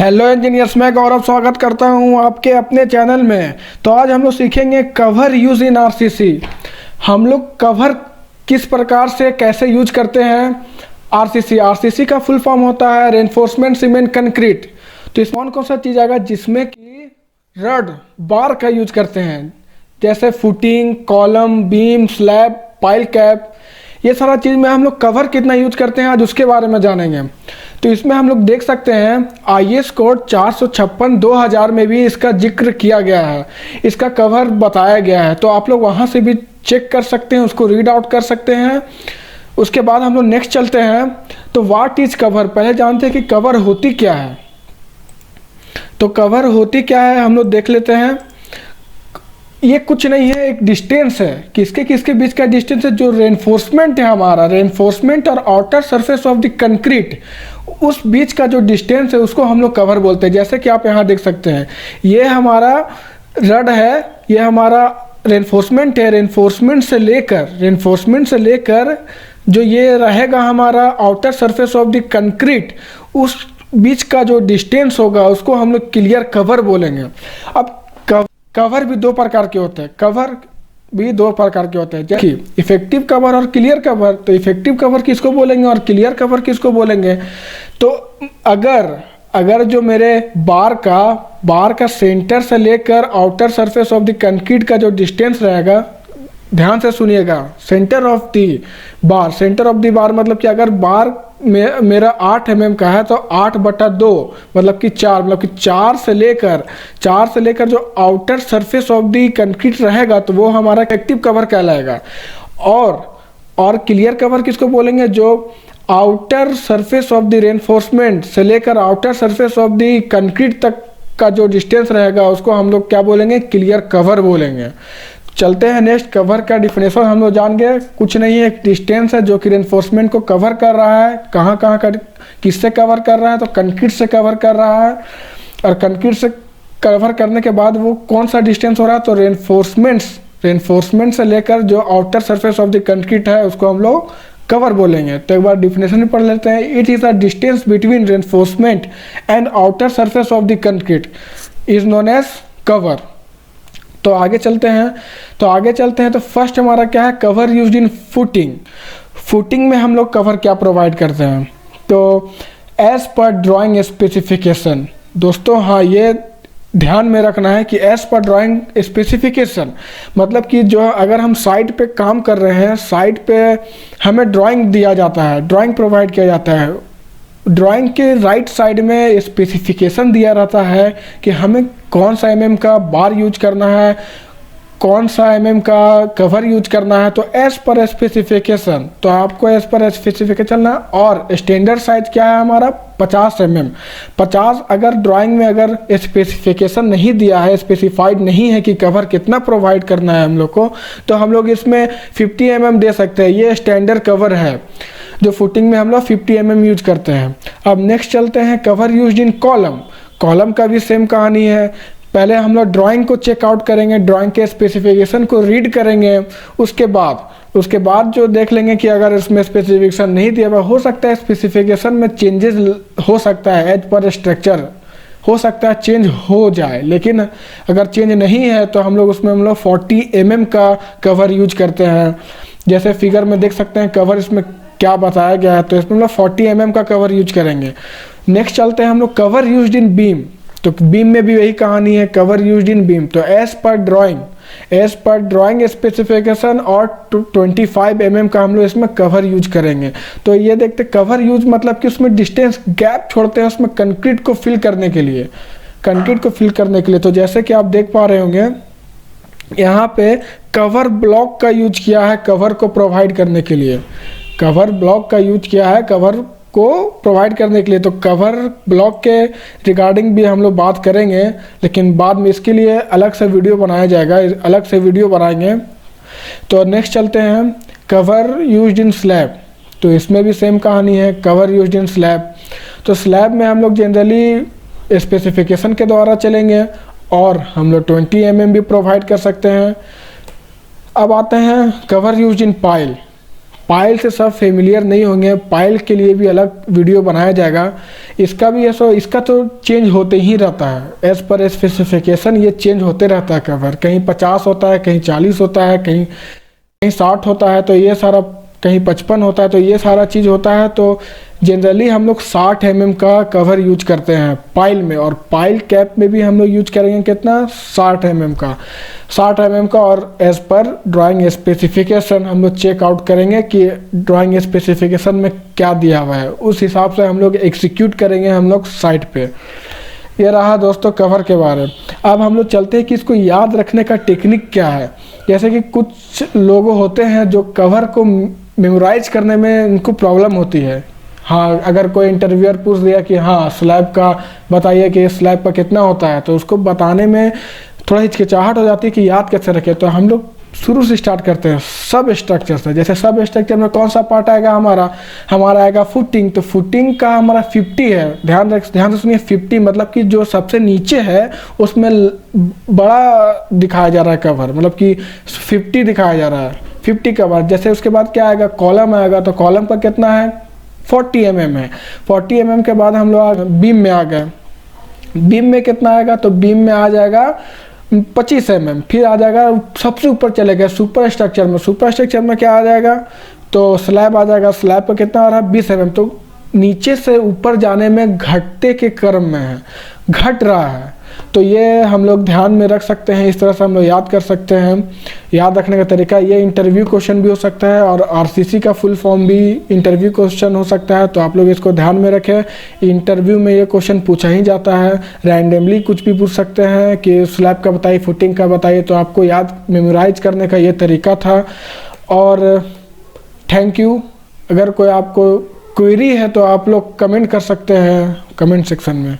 Hello engineers, मैं गौरव स्वागत करता हूं आपके अपने चैनल में। तो आज हम लोग सीखेंगे कवर यूज इन आरसीसी। हम लोग कवर किस प्रकार से कैसे यूज करते हैं। आरसीसी का फुल फॉर्म होता है रेनफोर्समेंट सीमेंट कंक्रीट। तो इसमें कौन सा चीज़ आएगा जिसमें कि रड बार का यूज करते हैं, जैसे footing, column, beam, slab, pile cap, ये सारा चीज़ में हम लोग कवर कितना यूज करते हैं आज उसके बारे में जानेंगे। तो इसमें हम लोग देख सकते हैं IS कोड 456/2000 में भी इसका जिक्र किया गया है, इसका कवर बताया गया है। तो आप लोग वहाँ से भी चेक कर सकते हैं, उसको रीड आउट कर सकते हैं। उसके बाद हम लोग नेक्स्ट चलते हैं। तो व्हाट इज कवर, पहले जानते हैं कि कवर होती क्या है। तो कवर होती क्या है हम लोग देख लेते हैं। ये कुछ नहीं है, एक डिस्टेंस है। किसके किसके बीच का डिस्टेंस है, जो रेनफोर्समेंट है हमारा, रेनफोर्समेंट और outer surface of the concrete, उस बीच का जो डिस्टेंस है उसको हम लोग कवर बोलते हैं। जैसे कि आप यहाँ देख सकते हैं, ये हमारा रड है, ये हमारा रेनफोर्समेंट है। रेनफोर्समेंट से लेकर जो ये रहेगा हमारा outer surface of the concrete, उस बीच का जो डिस्टेंस होगा उसको हम लोग क्लियर कवर बोलेंगे। अब कवर भी दो प्रकार के होते हैं, जैसे इफेक्टिव कवर और क्लियर कवर। तो इफेक्टिव कवर किसको बोलेंगे और क्लियर कवर किसको बोलेंगे। तो अगर जो मेरे बार का सेंटर से लेकर outer surface of the concrete का जो डिस्टेंस रहेगा, ध्यान से सुनिएगा, सेंटर ऑफ द बार मतलब कि अगर बार मेरा 8 mm का है तो 8/2 मतलब कि 4, मतलब कि 4 से लेकर जो outer surface of the concrete रहेगा तो वो हमारा इफेक्टिव कवर कहलाएगा। और क्लियर कवर किसको बोलेंगे, जो outer surface of the reinforcement से लेकर outer surface of the concrete तक का जो डिस्टेंस रहेगा उसको हम लोग क्या बोलेंगे, क्लियर कवर बोलेंगे। चलते हैं नेक्स्ट। कवर का डिफिनेशन हम लोग जान गए, कुछ नहीं है, एक डिस्टेंस है जो कि रेनफोर्समेंट को कवर कर रहा है। कहाँ किससे कवर कर रहा है, तो कंक्रीट से कवर कर रहा है। और कंक्रीट से कवर करने के बाद वो कौन सा डिस्टेंस हो रहा है, तो रेनफोर्समेंट से लेकर जो outer surface of the concrete है उसको हम लोग कवर बोलेंगे। तो एक बार डिफिनेशन भी पढ़ लेते हैं। It is a distance between reinforcement and outer surface of the concrete is known as cover. तो आगे चलते हैं। तो फर्स्ट हमारा क्या है, कवर यूज्ड इन फुटिंग में हम लोग कवर क्या प्रोवाइड करते हैं, तो एज पर ड्राइंग स्पेसिफिकेशन। दोस्तों हाँ, ये ध्यान में रखना है कि एज पर ड्राइंग स्पेसिफिकेशन मतलब कि जो अगर हम साइट पे काम कर रहे हैं, साइट पे हमें ड्राइंग दिया जाता है, ड्राइंग प्रोवाइड किया जाता है। ड्राइंग के राइट साइड में स्पेसिफिकेशन दिया रहता है कि हमें कौन सा mm का बार यूज करना है, कौन सा mm का कवर यूज करना है। तो एज पर स्पेसिफिकेशन, तो आपको एज पर स्पेसिफिकेशन चलना। और स्टैंडर्ड साइज क्या है हमारा, 50 mm। 50 अगर ड्राइंग में अगर स्पेसिफिकेशन नहीं दिया है, स्पेसिफाइड नहीं है कि कवर कितना प्रोवाइड करना है हम लोग को, तो हम लोग इसमें 50 mm दे सकते हैं। ये स्टैंडर्ड कवर है जो फुटिंग में हम लोग 50 mm यूज करते हैं। अब नेक्स्ट चलते हैं, कवर यूज्ड इन कॉलम का भी सेम कहानी है। पहले हम लोग ड्राइंग को चेकआउट करेंगे, ड्राइंग के स्पेसिफिकेशन को रीड करेंगे। उसके बाद जो देख लेंगे कि अगर इसमें स्पेसिफिकेशन नहीं दिया हुआ, हो सकता है स्पेसिफिकेशन में चेंजेस हो सकता है, एज पर स्ट्रक्चर हो सकता है चेंज हो जाए। लेकिन अगर चेंज नहीं है तो हम लोग 40 mm का कवर यूज करते हैं। जैसे फिगर में देख सकते हैं कवर इसमें क्या बताया गया है, तो इसमें 40 mm का कवर यूज करेंगे। नेक्स्ट चलते हैं हम लोग कवर यूज्ड इन बीम। तो बीम में भी वही कहानी है, कवर यूज्ड इन बीम। तो एज पर ड्राइंग स्पेसिफिकेशन और 25 mm का हम लोग इसमें कवर यूज करेंगे। तो ये देखते कवर यूज मतलब कि उसमें डिस्टेंस गैप छोड़ते हैं उसमें कंक्रीट को फिल करने के लिए। तो जैसे कि आप देख पा रहे होंगे यहाँ पे कवर ब्लॉक का यूज किया है कवर को प्रोवाइड करने के लिए। तो कवर ब्लॉक के रिगार्डिंग भी हम लोग बात करेंगे, लेकिन बाद में इसके लिए अलग से वीडियो बनाया जाएगा, अलग से वीडियो बनाएंगे। तो नेक्स्ट चलते हैं, कवर यूज्ड इन स्लैब। तो इसमें भी सेम कहानी है, कवर यूज्ड इन स्लैब। तो स्लैब में हम लोग जनरली स्पेसिफिकेशन के द्वारा चलेंगे और हम लोग 20 mm भी प्रोवाइड कर सकते हैं। अब आते हैं कवर यूज्ड इन पाइल से सब फेमिलियर नहीं होंगे, पाइल के लिए भी अलग वीडियो बनाया जाएगा। इसका भी ऐसा, इसका तो चेंज होते ही रहता है, एज़ पर स्पेसिफिकेशन ये चेंज होते रहता है कवर, कहीं 50 होता है, कहीं 40 होता है, कहीं 60 होता है, तो ये सारा कहीं 55 होता है, तो ये सारा चीज़ होता है। तो जनरली हम लोग 60 mm का कवर यूज करते हैं पाइल में, और पाइल कैप में भी हम लोग यूज करेंगे कितना, 60 mm का, 60 mm का। और एज़ पर ड्राइंग स्पेसिफिकेशन हम लोग चेक आउट करेंगे कि ड्राइंग स्पेसिफिकेशन में क्या दिया हुआ है, उस हिसाब से हम लोग एग्जीक्यूट करेंगे हम लोग साइट पे। ये रहा दोस्तों कवर के बारे में। अब हम लोग चलते हैं कि इसको याद रखने का टेक्निक क्या है। जैसे कि कुछ लोग होते हैं जो कवर को मेमोराइज करने में उनको प्रॉब्लम होती है। हाँ, अगर कोई इंटरव्यूअर पूछ दिया कि हाँ स्लैब का बताइए कि स्लैब का कितना होता है, तो उसको बताने में थोड़ा हिचकिचाहट हो जाती है कि याद कैसे रखें। तो हम लोग शुरू से स्टार्ट करते हैं सब स्ट्रक्चर से। जैसे सब स्ट्रक्चर में कौन सा पार्ट आएगा हमारा आएगा फुटिंग। तो फुटिंग का हमारा 50 है, ध्यान से सुनिए, 50 मतलब कि जो सबसे नीचे है उसमें बड़ा दिखाया जा रहा है कवर, मतलब कि 50 दिखाया जा रहा है, 50 कवर। जैसे उसके बाद क्या आएगा, कॉलम आएगा, तो कॉलम का कितना है, 40 mm है। 40 mm के बाद हम लोग बीम में आ गए, बीम में कितना आएगा, तो बीम में आ जाएगा 25 mm। फिर आ जाएगा सबसे ऊपर चले गए सुपर स्ट्रक्चर में, सुपर स्ट्रक्चर में क्या आ जाएगा, तो स्लैब आ जाएगा, स्लैब का कितना आ रहा है, 20 mm। तो नीचे से ऊपर जाने में घटते के क्रम में है, घट रहा है। तो ये हम लोग ध्यान में रख सकते हैं, इस तरह से हम लोग याद कर सकते हैं। याद रखने का तरीका, ये इंटरव्यू क्वेश्चन भी हो सकता है और आरसीसी का फुल फॉर्म भी इंटरव्यू क्वेश्चन हो सकता है, तो आप लोग इसको ध्यान में रखें। इंटरव्यू में ये क्वेश्चन पूछा ही जाता है, रैंडमली कुछ भी पूछ सकते हैं कि स्लैब का बताइए, फुटिंग का बताइए। तो आपको याद मेमोराइज करने का ये तरीका था। और थैंक यू। अगर कोई आपको क्वेरी है तो आप लोग कमेंट कर सकते हैं कमेंट सेक्शन में।